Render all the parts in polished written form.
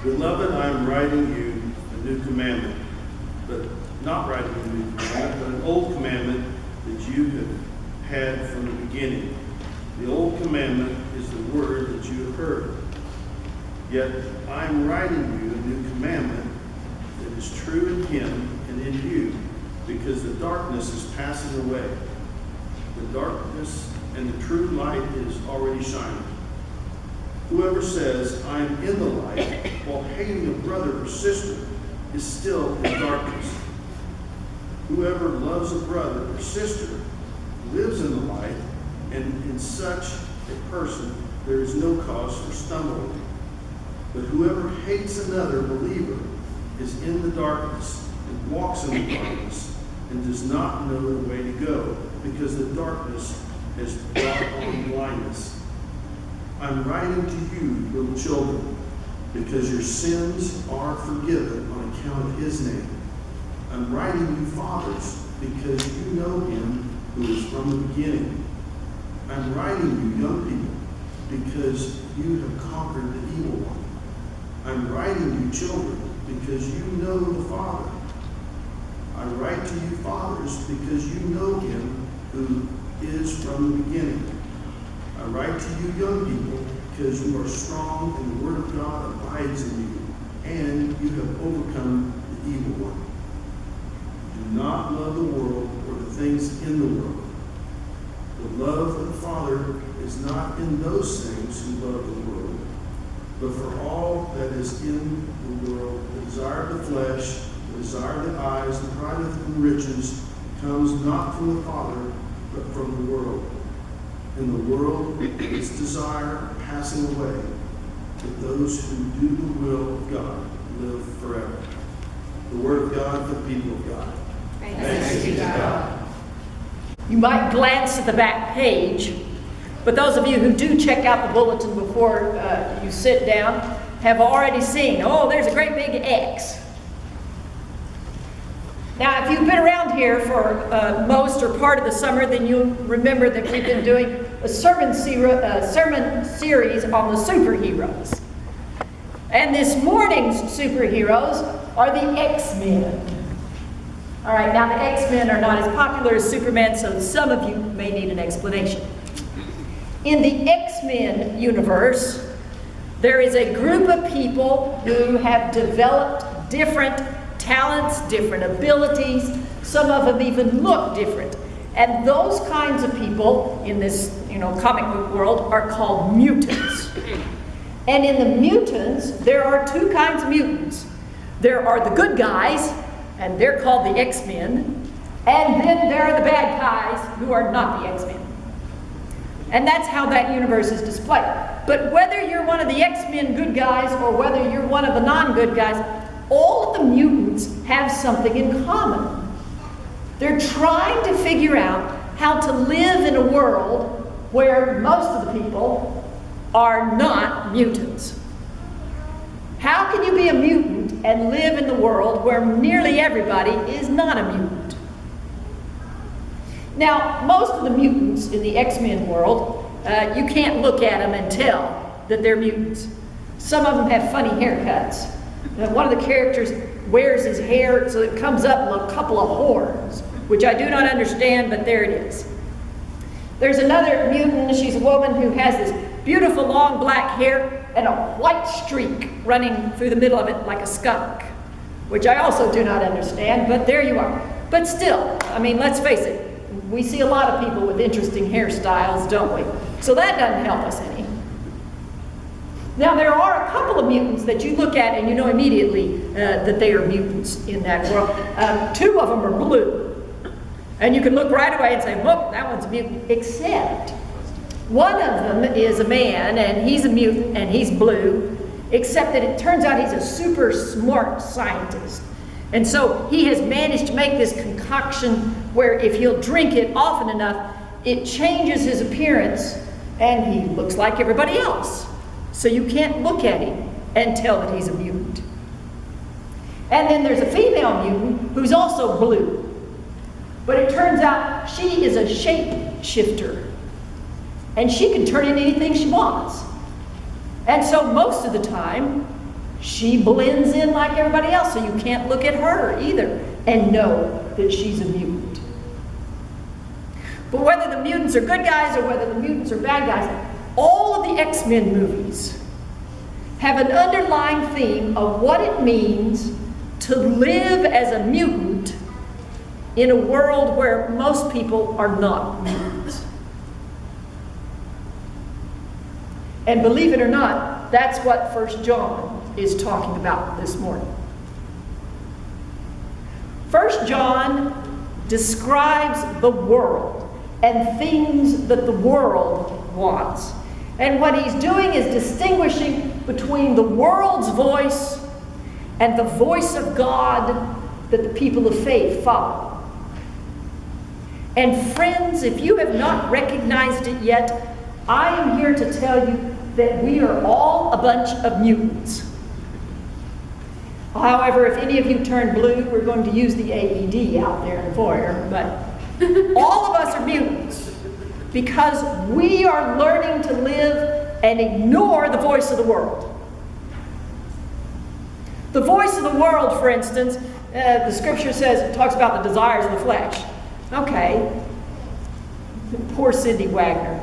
Beloved, I am writing you a new commandment, but not writing a new commandment, but an old commandment that you have had from the beginning. The old commandment is the word that you have heard. Yet I am writing you a new commandment that is true in him and in you, because the darkness is passing away. The darkness and the true light is already shining. Whoever says, I am in the light, while hating a brother or sister, is still in darkness. Whoever loves a brother or sister lives in the light, and in such a person there is no cause for stumbling. But whoever hates another believer is in the darkness and walks in the darkness and does not know the way to go, because the darkness has brought on blindness. I'm writing to you, little children, because your sins are forgiven on account of his name. I'm writing you, fathers, because you know him who is from the beginning. I'm writing you, young people, because you have conquered the evil one. I'm writing you, children, because you know the Father. I write to you, fathers, because you know him who is from the beginning. I write to you, young people, because you are strong and the word of God abides in you, and you have overcome the evil one. Do not love the world or the things in the world. The love of the Father is not in those things who love the world, but for all that is in the world, the desire of the flesh, the desire of the eyes, the pride of the riches, comes not from the Father, but from the world. In the world, its desire are passing away, but those who do the will of God live forever. The word of God for the people of God. Thanks be to God. You might glance at the back page, but those of you who do check out the bulletin before you sit down have already seen, oh, there's a great big X. Now, if you've been around here for most or part of the summer, then you'll remember that we've been doing a sermon series on the superheroes. And this morning's superheroes are the X-Men. All right, now the X-Men are not as popular as Superman, so some of you may need an explanation. In the X-Men universe, there is a group of people who have developed different talents, different abilities. Some of them even look different. And those kinds of people in this, comic book world are called mutants. And in the mutants, there are two kinds of mutants. There are the good guys, and they're called the X-Men. And then there are the bad guys who are not the X-Men. And that's how that universe is displayed. But whether you're one of the X-Men good guys or whether you're one of the non-good guys, all of the mutants have something in common. They're trying to figure out how to live in a world where most of the people are not mutants. How can you be a mutant and live in the world where nearly everybody is not a mutant? Now, most of the mutants in the X-Men world, you can't look at them and tell that they're mutants. Some of them have funny haircuts. One of the characters wears his hair so it comes up in a couple of horns, which I do not understand, but there it is. There's another mutant. She's a woman who has this beautiful long black hair and a white streak running through the middle of it like a skunk, which I also do not understand, but there you are. But still, let's face it, we see a lot of people with interesting hairstyles, don't we? So that doesn't help us any. Now, there are a couple of mutants that you look at and you know immediately that they are mutants in that world. Two of them are blue. And you can look right away and say, whoop, that one's a mutant. Except one of them is a man, and he's a mutant, and he's blue. Except that it turns out he's a super smart scientist. And so he has managed to make this concoction where if he'll drink it often enough, it changes his appearance, and he looks like everybody else. So you can't look at him and tell that he's a mutant. And then there's a female mutant who's also blue. But it turns out she is a shape-shifter. And she can turn into anything she wants. And so most of the time, She blends in like everybody else, so you can't look at her either and know that she's a mutant. But whether the mutants are good guys or whether the mutants are bad guys, all of the X-Men movies have an underlying theme of what it means to live as a mutant in a world where most people are not mutants. And believe it or not, that's what 1 John is talking about this morning. 1 John describes the world and things that the world wants. And what he's doing is distinguishing between the world's voice and the voice of God that the people of faith follow. And friends, if you have not recognized it yet, I am here to tell you that we are all a bunch of mutants. However, if any of you turn blue, we're going to use the AED out there in the foyer, but all of us are mutants because we are learning to live and ignore the voice of the world. The voice of the world, for instance, the scripture says, it talks about the desires of the flesh. Okay. Poor Cindy Wagner.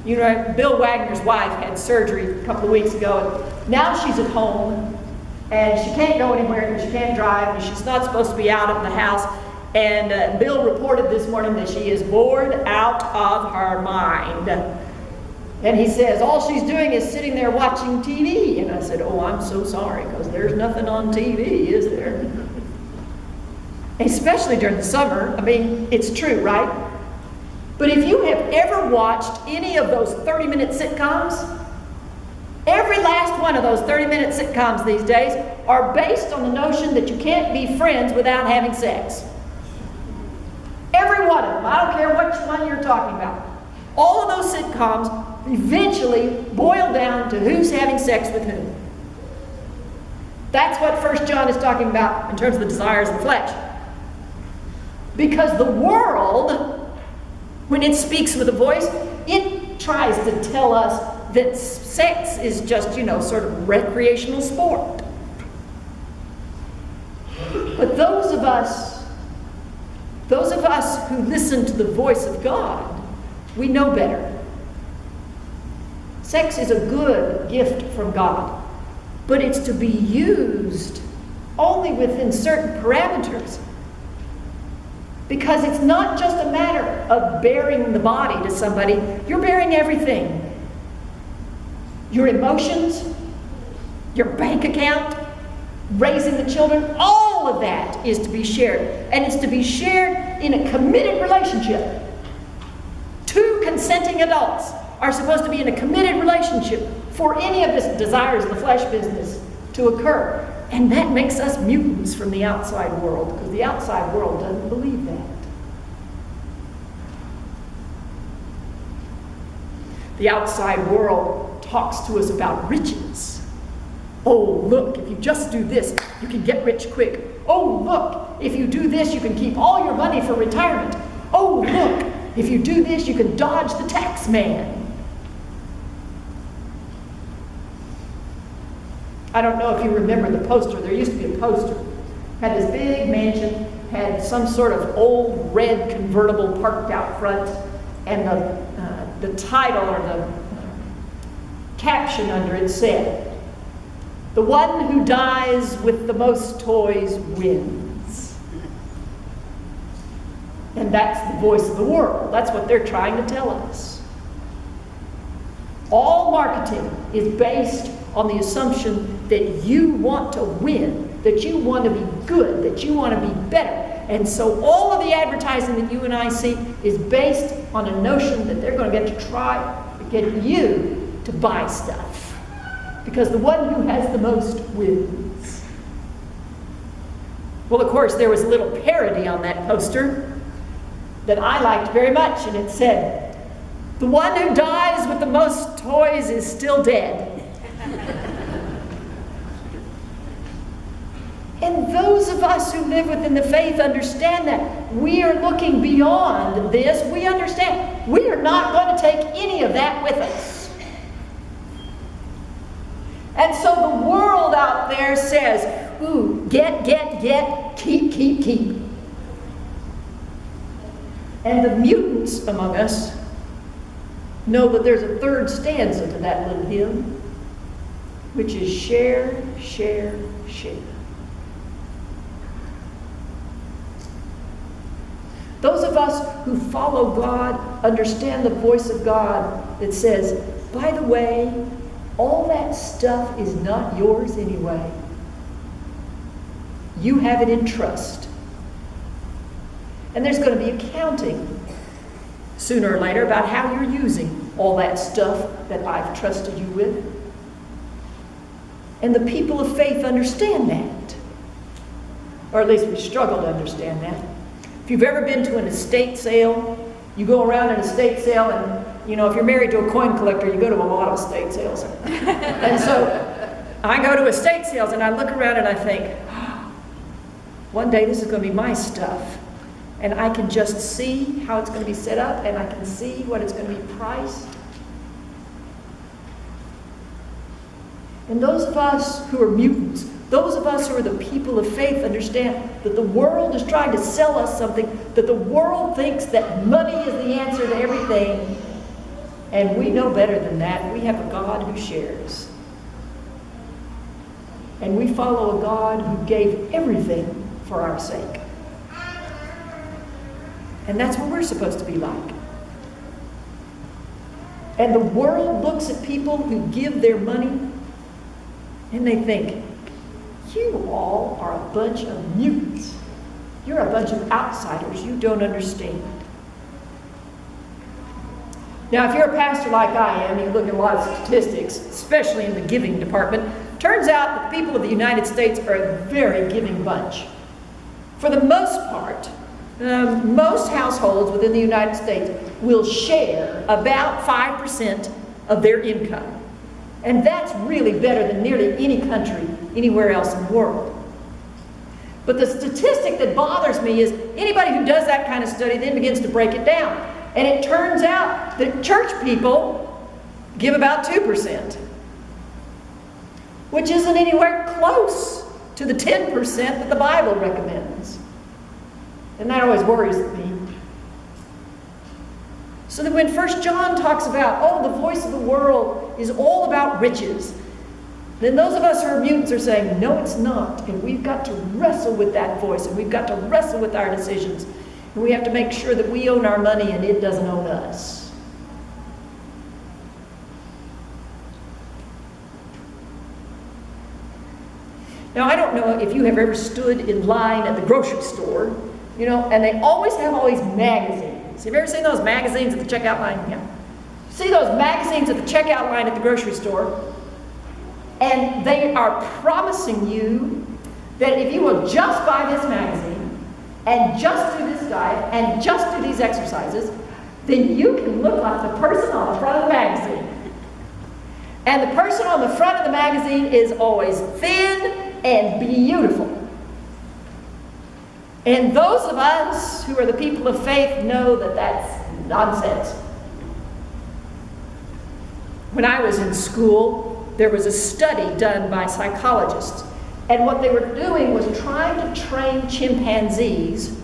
You know, Bill Wagner's wife had surgery a couple of weeks ago, and now she's at home, and she can't go anywhere, and she can't drive, and she's not supposed to be out of the house. And Bill reported this morning that she is bored out of her mind. And he says, all she's doing is sitting there watching TV. And I said, oh, I'm so sorry, because there's nothing on TV, is there? Especially during the summer. I mean, it's true, right? But if you have ever watched any of those 30-minute sitcoms, every last one of those 30-minute sitcoms these days are based on the notion that you can't be friends without having sex. Every one of them. I don't care which one you're talking about. All of those sitcoms eventually boil down to who's having sex with whom. That's what 1 John is talking about in terms of the desires of the flesh. Because the world, when it speaks with a voice, it tries to tell us that sex is just, sort of recreational sport. But those of us who listen to the voice of God, we know better. Sex is a good gift from God, but it's to be used only within certain parameters. Because it's not just a matter of bearing the body to somebody, you're bearing everything. Your emotions, your bank account, raising the children, all of that is to be shared. And it's to be shared in a committed relationship. Two consenting adults are supposed to be in a committed relationship for any of this desires of the flesh business to occur. And that makes us mutants from the outside world, because the outside world doesn't believe that. The outside world talks to us about riches. Oh, look, if you just do this, you can get rich quick. Oh, look, if you do this, you can keep all your money for retirement. Oh, look, if you do this, you can dodge the tax man. I don't know if you remember the poster. There used to be a poster. Had this big mansion, had some sort of old red convertible parked out front, and the title or the caption under it said, "The one who dies with the most toys wins." And that's the voice of the world. That's what they're trying to tell us. All marketing is based on the assumption that you want to win, that you want to be good, that you want to be better. And so all of the advertising that you and I see is based on a notion that they're going to get to try to get you to buy stuff. Because the one who has the most wins. Well, of course, there was a little parody on that poster that I liked very much, and it said, "The one who dies with the most toys is still dead." And those of us who live within the faith understand that. We are looking beyond this. We understand we are not going to take any of that with us. And so the world out out there says, ooh, get, keep. And the mutants among us know that there's a third stanza to that little hymn, which is share. Those of us who follow God understand the voice of God that says, by the way, all that stuff is not yours anyway. You have it in trust. And there's going to be accounting sooner or later about how you're using all that stuff that I've trusted you with. And the people of faith understand that. Or at least we struggle to understand that. If you've ever been to an estate sale, you go around an estate sale and, you know, if you're married to a coin collector, you go to a lot of estate sales. And so I go to estate sales and I look around and I think, one day this is going to be my stuff. And I can just see how it's going to be set up, and I can see what it's going to be priced. And those of us who are mutants, those of us who are the people of faith, understand that the world is trying to sell us something, that the world thinks that money is the answer to everything. And we know better than that. We have a God who shares. And we follow a God who gave everything for our sake. And that's what we're supposed to be like. And the world looks at people who give their money and they think, you all are a bunch of mutants. You're a bunch of outsiders. You don't understand. Now, if you're a pastor like I am, you look at a lot of statistics, especially in the giving department, turns out that the people of the United States are a very giving bunch. For the most part, most households within the United States will share about 5% of their income. And that's really better than nearly any country anywhere else in the world. But the statistic that bothers me is anybody who does that kind of study then begins to break it down. And it turns out that church people give about 2%, which isn't anywhere close to the 10% that the Bible recommends. And that always worries me. So that when 1 John talks about, oh, the voice of the world is all about riches, then those of us who are mutants are saying, no, it's not. And we've got to wrestle with that voice, and we've got to wrestle with our decisions. And we have to make sure that we own our money and it doesn't own us. Now, I don't know if you have ever stood in line at the grocery store, you know, and they always have all these magazines. Have you ever seen those magazines at the checkout line? Yeah. See those magazines at the checkout line at the grocery store? And they are promising you that if you will just buy this magazine and just do this diet and just do these exercises, then you can look like the person on the front of the magazine. And the person on the front of the magazine is always thin and beautiful. And those of us who are the people of faith know that that's nonsense. When I was in school, there was a study done by psychologists. And what they were doing was trying to train chimpanzees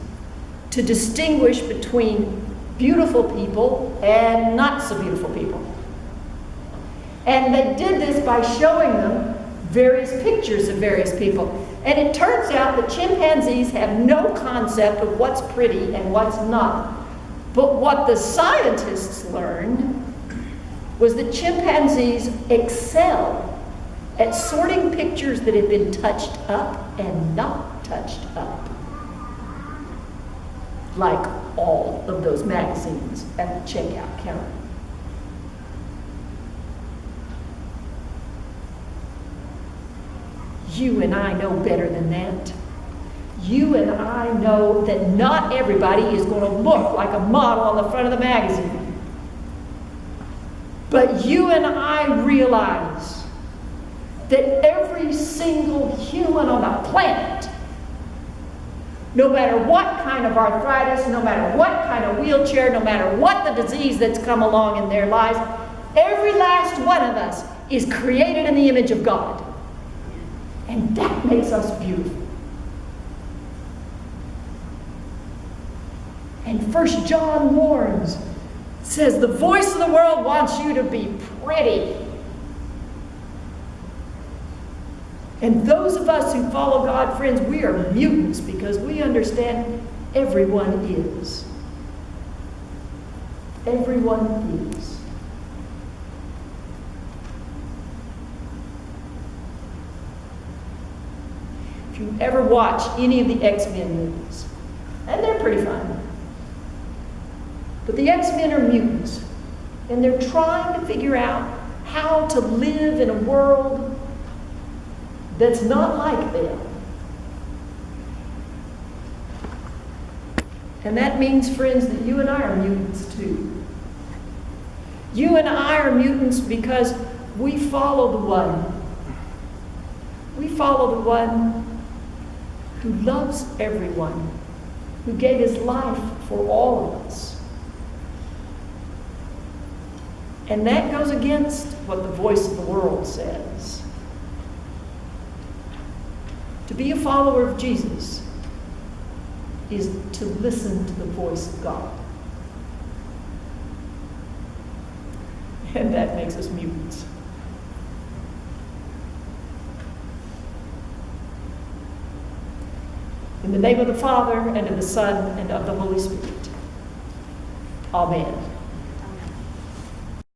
to distinguish between beautiful people and not so beautiful people. And they did this by showing them various pictures of various people. And it turns out that chimpanzees have no concept of what's pretty and what's not. But what the scientists learned was that chimpanzees excel at sorting pictures that have been touched up and not touched up. Like all of those magazines at the checkout counter. You and I know better than that. You and I know that not everybody is going to look like a model on the front of the magazine. But you and I realize that every single human on the planet, no matter what kind of arthritis, no matter what kind of wheelchair, no matter what the disease that's come along in their lives, every last one of us is created in the image of God. And that makes us beautiful. And 1 John warns, says, the voice of the world wants you to be pretty. And those of us who follow God, friends, we are mutants because we understand everyone is. Everyone is. If you ever watch any of the X-Men movies, and they're pretty fun, but the X-Men are mutants, and they're trying to figure out how to live in a world that's not like them. And that means, friends, that you and I are mutants too. You and I are mutants because we follow the one. We follow the one who loves everyone, who gave his life for all of us. And that goes against what the voice of the world says. To be a follower of Jesus is to listen to the voice of God. And that makes us mutants. In the name of the Father, and of the Son, and of the Holy Spirit. Amen.